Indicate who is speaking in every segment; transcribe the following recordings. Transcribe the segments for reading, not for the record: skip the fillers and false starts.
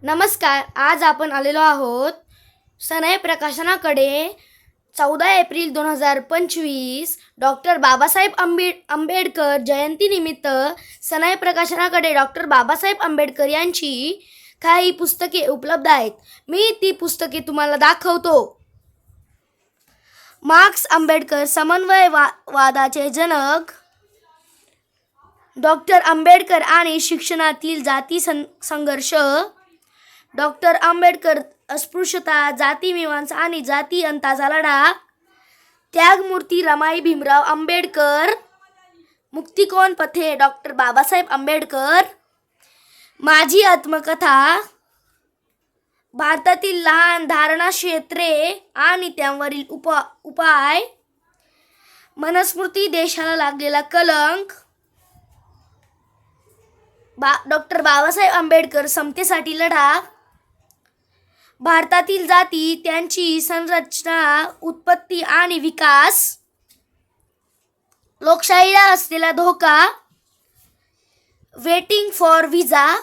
Speaker 1: नमस्कार. आज आपण आलेलो आहोत सनई प्रकाशनाकडे. 14 एप्रिल 2025 डॉक्टर बाबासाहेब आंबेडकर जयंतीनिमित्त सनई प्रकाशनाकडे डॉक्टर बाबासाहेब आंबेडकर यांची काही पुस्तके उपलब्ध आहेत. मी ती पुस्तके तुम्हाला दाखवतो. मार्क्स आंबेडकर समन्वयवादाचे जनक, डॉक्टर आंबेडकर आणि शिक्षणातील जाती संघर्ष, डॉक्टर आंबेडकर अस्पृश्यता, जाती मीमांसा आणि जाती अंताचा लढा, त्यागमूर्ती रमाई भीमराव आंबेडकर, मुक्तिकोन पथे डॉक्टर बाबासाहेब आंबेडकर, माझी आत्मकथा, भारतातील लहान धारणा क्षेत्रे आणि त्यांवरील उपाय, मनुस्मृती देशाला लागलेला कलंक, डॉक्टर बाबासाहेब आंबेडकर समतेसाठी लढा, भारतातील जाती, त्यांची संरचना, उत्पत्ती आणि विकास, लोकशाहीला असलेला धोका, waiting for visa,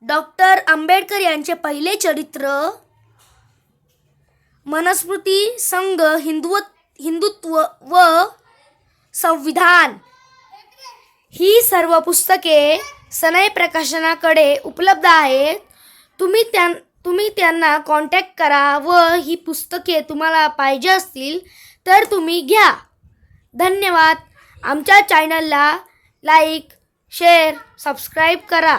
Speaker 1: doctor Ambedkar यांचे पहिले चरित्र, मनुस्मृती संघ, हिंदुत्व व संविधान. ही सर्व पुस्तके सनई प्रकाशनाकडे उपलब्ध आहेत. तुम्ही त्यांना कॉन्टॅक्ट करा व ही पुस्तके तुम्हाला पाहिजे असतील तर तुम्ही घ्या. धन्यवाद. आमच्या चॅनलला लाईक, शेअर, सबस्क्राईब करा.